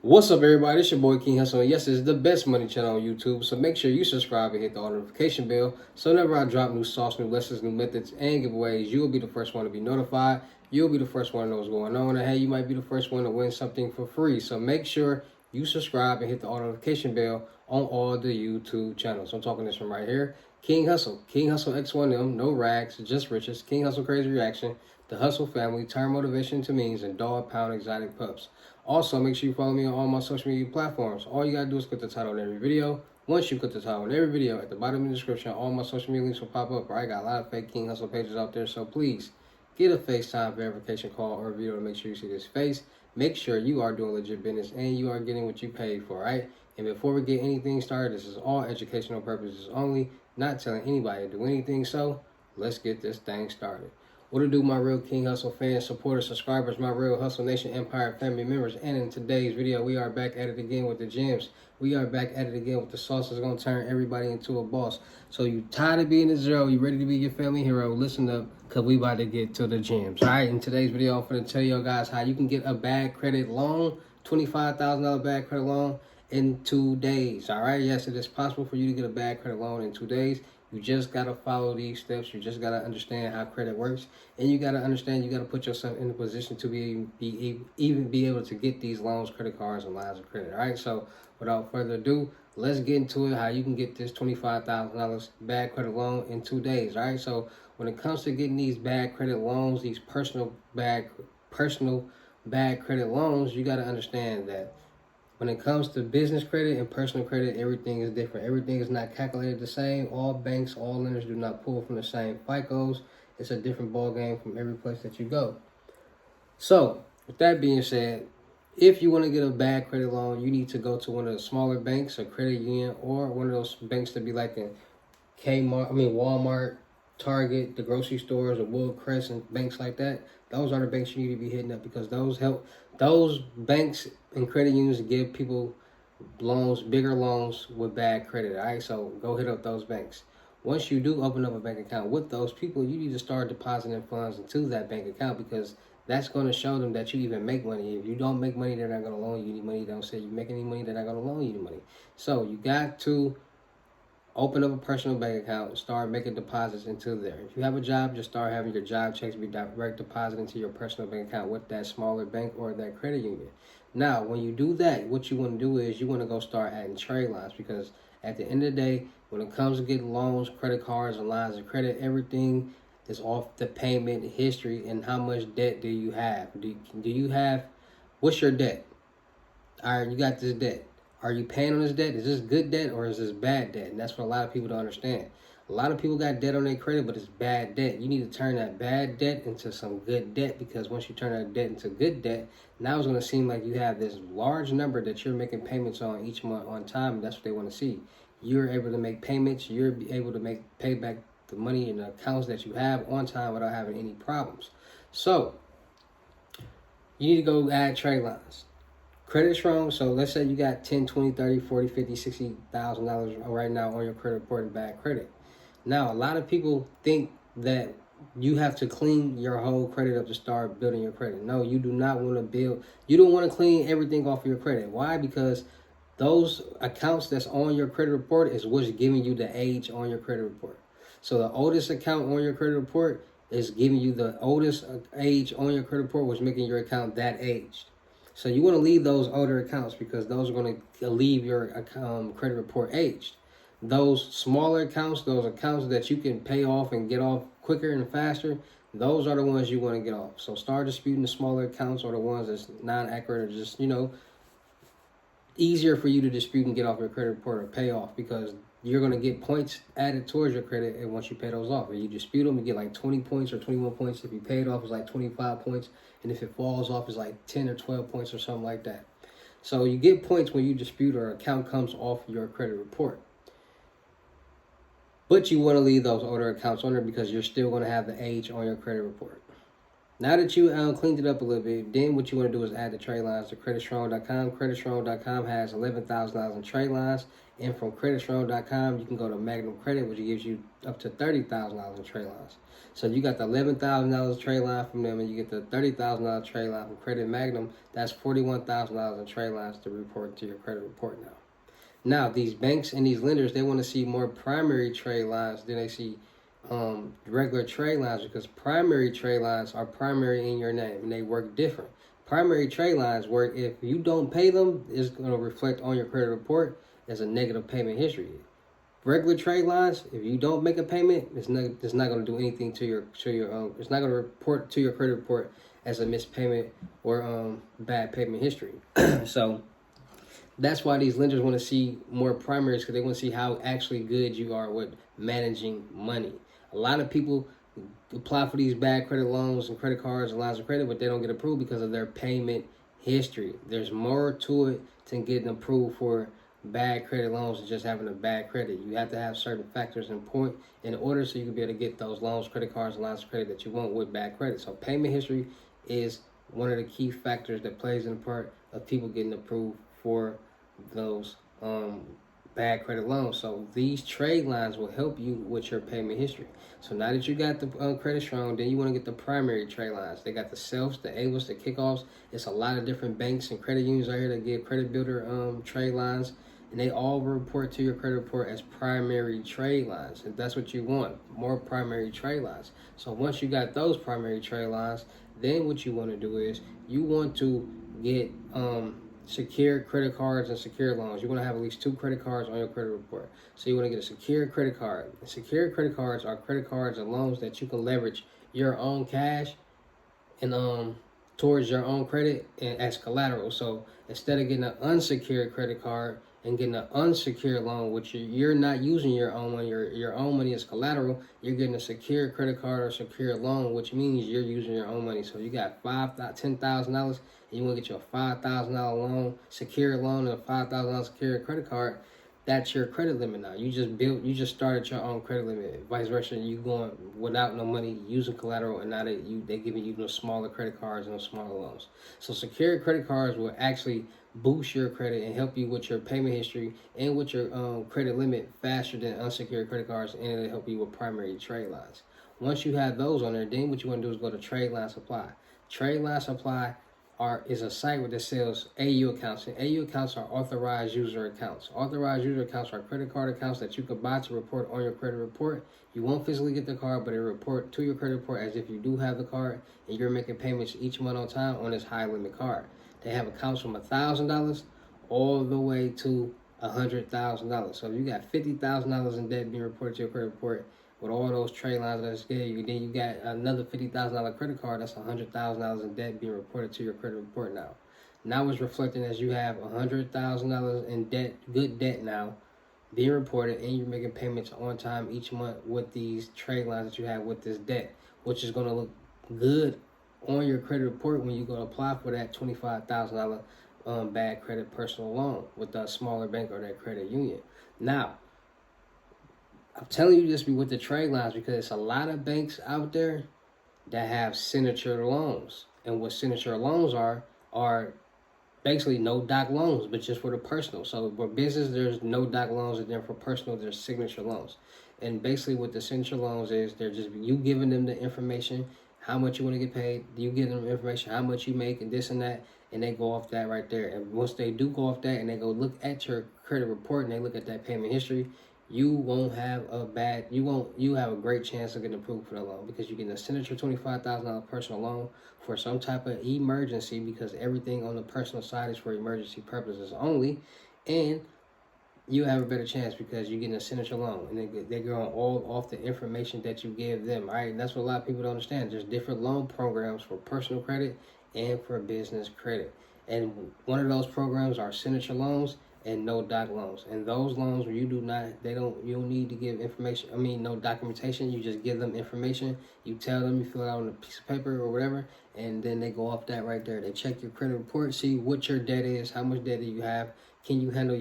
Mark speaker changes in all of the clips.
Speaker 1: What's up, everybody? It's your boy King Hussle, and yes, it's the best money channel on YouTube. So make sure you subscribe and hit the notification bell. So whenever I drop new sauce, new lessons, new methods, and giveaways, you will be the first one to be notified. You'll be the first one to know what's going on, and hey, you might be the first one to win something for free. So make sure you subscribe and hit the notification bell on all the YouTube channels. I'm talking this from right here. King Hussle X1M, no rags, just riches. King Hussle Crazy Reaction, the Hussle family, turn motivation to means, and dog pound exotic pups. Also, make sure you follow me on all my social media platforms. All you gotta do is click the title on every video. Once you click the title on every video, at the bottom of the description, all my social media links will pop up. I got a lot of fake King Hussle pages out there, so please get a FaceTime verification call or video to make sure you see this face. Make sure you are doing legit business and you are getting what you paid for, right? And before we get anything started, this is all educational purposes only, not telling anybody to do anything. So let's get this thing started. What to do, my real King Hussle fans, supporters, subscribers, my real Hussle Nation Empire family members. And in today's video, we are back at it again with the gems. We are back at it again with the sauce that's going to turn everybody into a boss. So you tired of being a zero, you ready to be your family hero, listen up, because we about to get to the gems. All right, in today's video, I'm going to tell you guys how you can get a bad credit loan, $25,000 bad credit loan in 2 days. All right, yes, it is possible for you to get a bad credit loan in 2 days. You just got to follow these steps. You just got to understand how credit works. And you got to understand, you got to put yourself in a position to even be able to get these loans, credit cards, and lines of credit. All right, so without further ado, let's get into it, how you can get this $25,000 bad credit loan in 2 days. All right, so when it comes to getting these bad credit loans, these personal bad credit loans, you got to understand that when it comes to business credit and personal credit, everything is different. Everything is not calculated the same. All banks, all lenders do not pull from the same FICOs. It's a different ball game from every place that you go. So, with that being said, if you want to get a bad credit loan, you need to go to one of the smaller banks, a credit union, or one of those banks that be like in Walmart, Target, the grocery stores, or Wood Crescent, banks like that. Those are the banks you need to be hitting up, because those banks and credit unions give people loans, bigger loans with bad credit. All right, so go hit up those banks. Once you do open up a bank account with those people, you need to start depositing funds into that bank account, because that's going to show them that you even make money. If you don't make money, they're not going to loan you any money. They don't say you make any money, they're not going to loan you any money. So you got to open up a personal bank account and start making deposits into there. If you have a job, just start having your job checks be direct deposit into your personal bank account with that smaller bank or that credit union. Now, when you do that, what you want to do is you want to go start adding trade lines, because at the end of the day, when it comes to getting loans, credit cards, and lines of credit, everything is off the payment history and how much debt do you have. Do you have, what's your debt? All right, you got this debt. Are you paying on this debt? Is this good debt or is this bad debt? And that's what a lot of people don't understand. A lot of people got debt on their credit, but it's bad debt. You need to turn that bad debt into some good debt, because once you turn that debt into good debt, now it's going to seem like you have this large number that you're making payments on each month on time, and that's what they want to see. You're able to make payments. You're able to pay back the money in the accounts that you have on time without having any problems. So you need to go add trade lines. Credit strong, so let's say you got 10, 20, 30, 40, 50, $60,000 right now on your credit report in bad credit. Now, a lot of people think that you have to clean your whole credit up to start building your credit. No, you do not want to build. You don't want to clean everything off of your credit. Why? Because those accounts that's on your credit report is what's giving you the age on your credit report. So the oldest account on your credit report is giving you the oldest age on your credit report, which is making your account that aged. So you want to leave those older accounts, because those are going to leave your credit report aged. Those smaller accounts, those accounts that you can pay off and get off quicker and faster, those are the ones you want to get off. So start disputing the smaller accounts, or the ones that's non-accurate, or just, easier for you to dispute and get off your credit report or pay off, because you're going to get points added towards your credit, and once you pay those off, if you dispute them, you get like 20 points or 21 points. If you pay it off, it's like 25 points, and if it falls off, it's like 10 or 12 points or something like that. So you get points when you dispute or account comes off your credit report. But you want to leave those older accounts on there, because you're still going to have the age on your credit report. Now that you cleaned it up a little bit, then what you want to do is add the trade lines to creditstrong.com. Creditstrong.com has $11,000 in trade lines. And from creditstrong.com, you can go to Magnum Credit, which gives you up to $30,000 in trade lines. So you got the $11,000 trade line from them, and you get the $30,000 trade line from Credit Magnum. That's $41,000 in trade lines to report to your credit report now. Now, these banks and these lenders, they want to see more primary trade lines than they see regular trade lines, because primary trade lines are primary in your name and they work different. Primary trade lines work if you don't pay them, it's going to reflect on your credit report as a negative payment history. Regular trade lines, if you don't make a payment, it's not going to do anything to your it's not going to report to your credit report as a missed payment or bad payment history. So that's why these lenders want to see more primaries, because they want to see how actually good you are with managing money. A lot of people apply for these bad credit loans and credit cards and lines of credit, but they don't get approved because of their payment history. There's more to it than getting approved for bad credit loans and just having a bad credit. You have to have certain factors in point in order so you can be able to get those loans, credit cards, and lines of credit that you want with bad credit. So payment history is one of the key factors that plays in the part of people getting approved for those bad credit loans. So these trade lines will help you with your payment history. So now that you got the credit strong, then you want to get the primary trade lines. They got the selfs, the ABLs, the kickoffs. It's a lot of different banks and credit unions out here that give credit builder trade lines, and they all report to your credit report as primary trade lines. And that's what you want, more primary trade lines. So once you got those primary trade lines, then what you want to do is you want to get secure credit cards and secure loans. You want to have at least 2 credit cards on your credit report. So you want to get a secure credit card. Secure credit cards are credit cards and loans that you can leverage your own cash and towards your own credit and as collateral. So instead of getting an unsecured credit card and getting an unsecured loan, which you're not using your own money, your own money as collateral, you're getting a secure credit card or secure loan, which means you're using your own money. So you got $10,000 and you want to get you a $5,000 loan, secure loan, and a $5,000 secure credit card. That's your credit limit now. You just started your own credit limit. Vice versa, you going without no money, using collateral, and now they giving you those smaller credit cards and those smaller loans. So secured credit cards will actually boost your credit and help you with your payment history and with your credit limit faster than unsecured credit cards, and it'll help you with primary trade lines. Once you have those on there, then what you want to do is go to Tradeline Supply. Tradeline Supply is a site that sells AU accounts, and AU accounts are authorized user accounts. Authorized user accounts are credit card accounts that you could buy to report on your credit report. You won't physically get the card, but it report to your credit report as if you do have the card, and you're making payments each month on time on this high limit card. They have accounts from $1,000 all the way to $100,000. So if you got $50,000 in debt being reported to your credit report, with all those trade lines that I just gave you, then you got another $50,000 credit card. That's $100,000 in debt being reported to your credit report now. Now it's reflecting as you have $100,000 in debt, good debt now, being reported, and you're making payments on time each month with these trade lines that you have with this debt, which is going to look good on your credit report when you go to apply for that $25,000 bad credit personal loan with a smaller bank or that credit union. Now, I'm telling you this with the trade lines because it's a lot of banks out there that have signature loans. And what signature loans are basically no doc loans, but just for the personal. So for business, there's no doc loans, and then for personal, there's signature loans. And basically what the signature loans is, they're just you giving them the information, how much you want to get paid, you give them information, how much you make, and this and that, and they go off that right there. And once they do go off that and they go look at your credit report and they look at that payment history, you have a great chance of getting approved for the loan, because you're getting a signature $25,000 personal loan for some type of emergency, because everything on the personal side is for emergency purposes only, and you have a better chance because you're getting a signature loan, and they're going all off the information that you give them. All right, and that's what a lot of people don't understand. There's different loan programs for personal credit and for business credit, and one of those programs are signature loans and no doc loans. And those loans where you don't need to give information, no documentation, you just give them information, you tell them, you fill it out on a piece of paper or whatever, and then they go off that right there. They check your credit report, see what your debt is, how much debt do you have, can you handle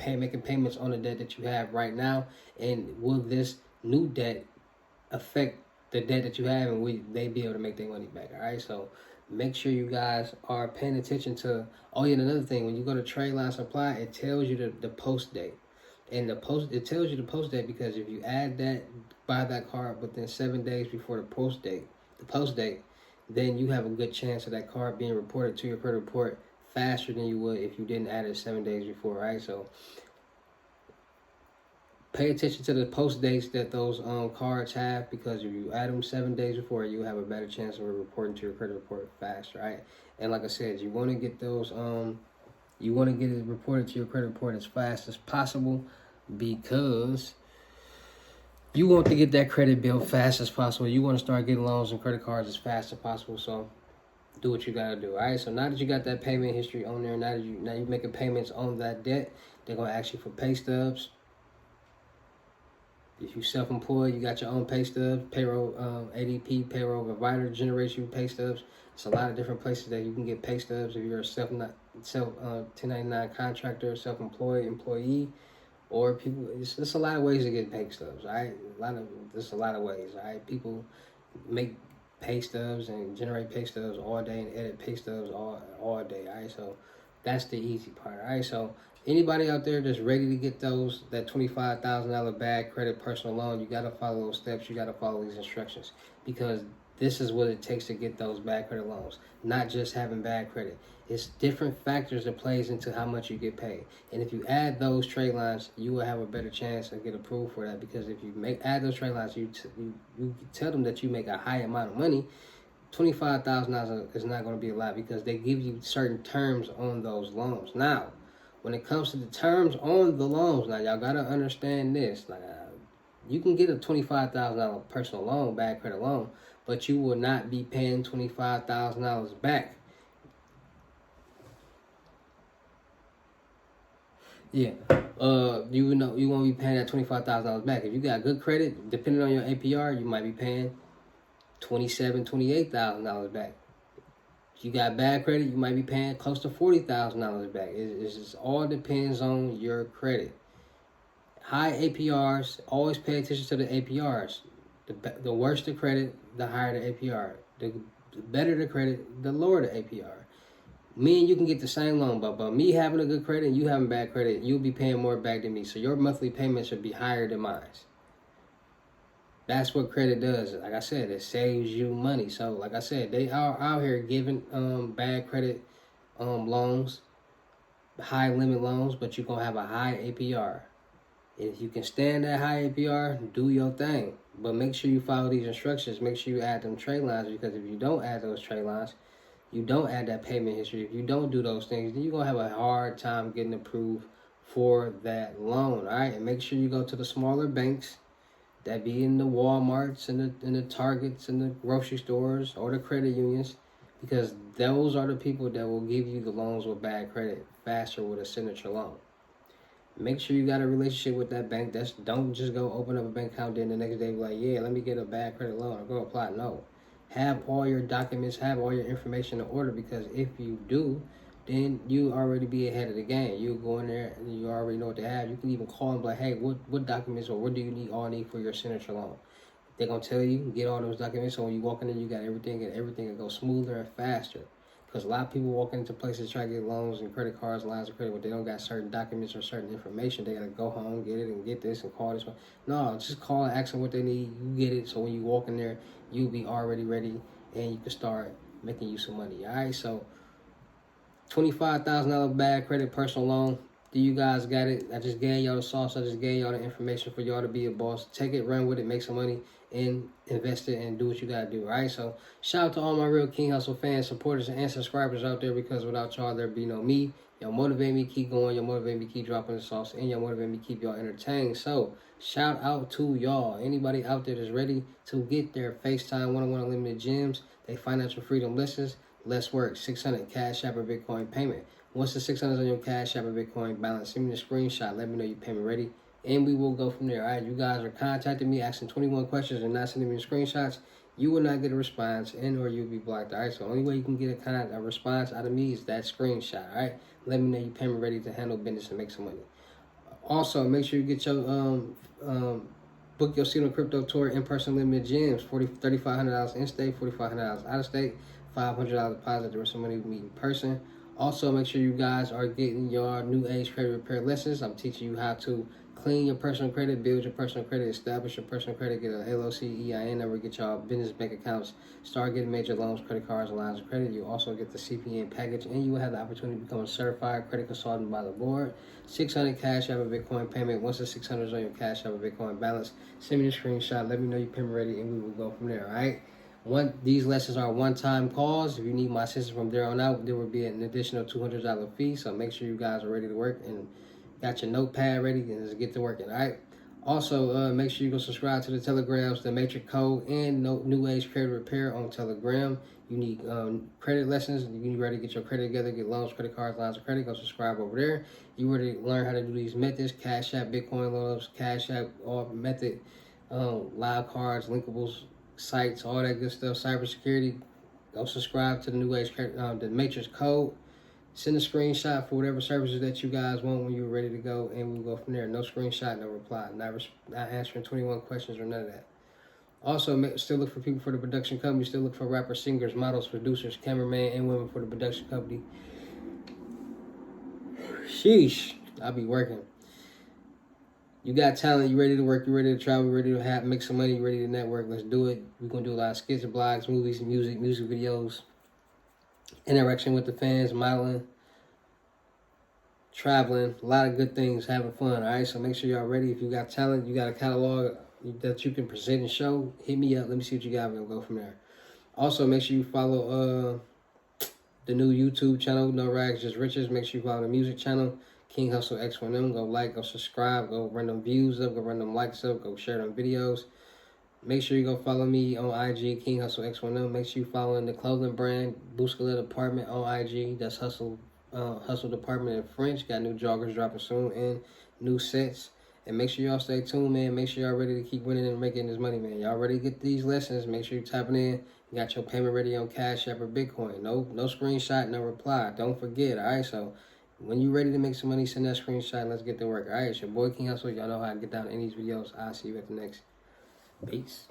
Speaker 1: making payments on the debt that you have right now, and will this new debt affect the debt that you have, and they be able to make their money back. All right, so make sure you guys are paying attention to. Oh yeah, and another thing, when you go to Tradeline Supply, it tells you the post date, and it tells you the post date because if you add that, buy that card within 7 days before the post date, then you have a good chance of that card being reported to your credit report faster than you would if you didn't add it 7 days before. Right, so pay attention to the post dates that those cards have, because if you add them 7 days before, you have a better chance of reporting to your credit report fast, right? And like I said, you want to get those you want to get it reported to your credit report as fast as possible, because you want to get that credit bill fast as possible. You want to start getting loans and credit cards as fast as possible. So do what you gotta do. All right. So now that you got that payment history on there, now you're making payments on that debt, they're gonna ask you for pay stubs. If you're self-employed, you got your own pay stubs. Payroll, ADP, payroll provider generates you pay stubs. It's a lot of different places that you can get pay stubs if you're a 1099 contractor, self-employed employee, or people. It's a lot of ways to get pay stubs. All right, there's a lot of ways. All right, people make pay stubs and generate pay stubs all day and edit pay stubs all day. All right, so that's the easy part. All right, so anybody out there that's ready to get that $25,000 bad credit personal loan, you got to follow those steps. You got to follow these instructions, because this is what it takes to get those bad credit loans. Not just having bad credit. It's different factors that plays into how much you get paid. And if you add those trade lines, you will have a better chance of get approved for that, because if you add those trade lines, you tell them that you make a high amount of money. $25,000 is not going to be a lot, because they give you certain terms on those loans. Now, when it comes to the terms on the loans, now y'all gotta understand this. Like, you can get a $25,000 personal loan, bad credit loan, but you will not be paying $25,000 back. Yeah, you won't be paying that $25,000 back. If you got good credit, depending on your APR, you might be paying $28,000 back. If you got bad credit, you might be paying close to $40,000 back. It just all depends on your credit. High APRs, always pay attention to the APRs. The worse the credit, the higher the APR. The better the credit, the lower the APR. Me and you can get the same loan, but me having a good credit and you having bad credit, you'll be paying more back than me. So your monthly payments should be higher than mine. That's what credit does. Like I said, it saves you money. So, like I said, they are out here giving bad credit loans, high limit loans, but you're going to have a high APR. And if you can stand that high APR, do your thing. But make sure you follow these instructions. Make sure you add them trade lines, because if you don't add those trade lines, you don't add that payment history, if you don't do those things, then you're going to have a hard time getting approved for that loan. All right, and make sure you go to the smaller banks that be in the Walmarts and the Targets and the grocery stores or the credit unions, because those are the people that will give you the loans with bad credit faster with a signature loan. Make sure you got a relationship with that bank. Don't just go open up a bank account, then the next day be like, yeah, let me get a bad credit loan, or go apply. No. Have all your documents, have all your information in order, because if you do, then you already be ahead of the game. You go in there and you already know what they have. You can even call them like, hey, what documents or what do you need for your signature loan? They're going to tell you, get all those documents, so when you walk in there, you got everything, and everything will go smoother and faster. Because a lot of people walk into places try to get loans and credit cards, lines of credit, but they don't got certain documents or certain information. They got to go home, get it, and get this and call this one. No, just call and ask them what they need. You get it, so when you walk in there, you'll be already ready, and you can start making you some money. All right, so $25,000 bad credit personal loan. Do you guys got it? I just gave y'all the sauce. I just gave y'all the information for y'all to be a boss. Take it, run with it, make some money, and invest it, and do what you got to do, right? So shout out to all my real King Hussle fans, supporters, and subscribers out there, because without y'all, there'd be no me. Y'all motivate me, keep going. Y'all motivate me, keep dropping the sauce, and y'all motivate me, keep y'all entertained. So shout out to y'all. Anybody out there that's ready to get their FaceTime one-on-one unlimited gems, they financial freedom lessons, less work, 600 Cash App or Bitcoin payment. Once the 600 on your Cash App or Bitcoin balance, send me the screenshot. Let me know your payment ready, and we will go from there. All right, you guys are contacting me, asking 21 questions and not sending me the screenshots. You will not get a response, and or you'll be blocked. All right, so the only way you can get a response out of me is that screenshot. All right, let me know your payment ready to handle business and make some money. Also, make sure you get your Book your seat on crypto tour in-person limited gyms. $3,500 in-state, $4,500 out-of-state, $500 deposit. The rest of the money we meet in person. Also, make sure you guys are getting your new age credit repair lessons. I'm teaching you how to clean your personal credit, build your personal credit, establish your personal credit, get an LLC, EIN number, get your business bank accounts, start getting major loans, credit cards, and lines of credit. You also get the CPN package, and you will have the opportunity to become a certified credit consultant by the board. 600 cash out of a Bitcoin payment. Once the 600 is on your cash out of a Bitcoin balance, send me the screenshot. Let me know your payment ready, and we will go from there. All right. These lessons are one-time calls. If you need my assistance from there on out, there will be an additional $200 fee. So make sure you guys are ready to work and got your notepad ready and let's get to working. All right. Also, make sure you go subscribe to the Telegrams, the Matrix Code, and New Age Credit Repair on Telegram. You need credit lessons. You need ready to get your credit together, get loans, credit cards, lines of credit. Go subscribe over there. You ready to learn how to do these methods: Cash App, Bitcoin loans, Cash App, all method, live cards, linkables, sites, all that good stuff, cybersecurity. Go subscribe to the New Age, the Matrix Code. Send a screenshot for whatever services that you guys want when you're ready to go, and we'll go from there. No screenshot, no reply. Not answering 21 questions or none of that. Also, still look for people for the production company. Still look for rappers, singers, models, producers, cameraman, and women for the production company. Sheesh, I'll be working. You got talent, you ready to work, you ready to travel, you ready to make some money, you ready to network, let's do it. We're going to do a lot of skits, blogs, movies, music videos, interaction with the fans, modeling, traveling, a lot of good things, having fun, all right? So make sure y'all ready. If you got talent, you got a catalog that you can present and show, hit me up. Let me see what you got. We'll go from there. Also, make sure you follow the new YouTube channel, No Rags, Just Riches. Make sure you follow the music channel, King Hussle X1M. Go like, go subscribe, go run them views up, go run them likes up, go share them videos. Make sure you go follow me on IG, King Hussle X1M. Make sure you follow the clothing brand, Bouscalet Department on IG. That's Hussle Department in French. Got new joggers dropping soon and new sets. And make sure y'all stay tuned, man. Make sure y'all ready to keep winning and making this money, man. Y'all ready to get these lessons. Make sure you're tapping in. You got your payment ready on Cash App or Bitcoin. No screenshot, no reply. Don't forget, all right? So when you're ready to make some money, send that screenshot and let's get to work, all right? It's your boy, King Hussle. Y'all know how to get down in these videos. I'll see you at the next. Peace.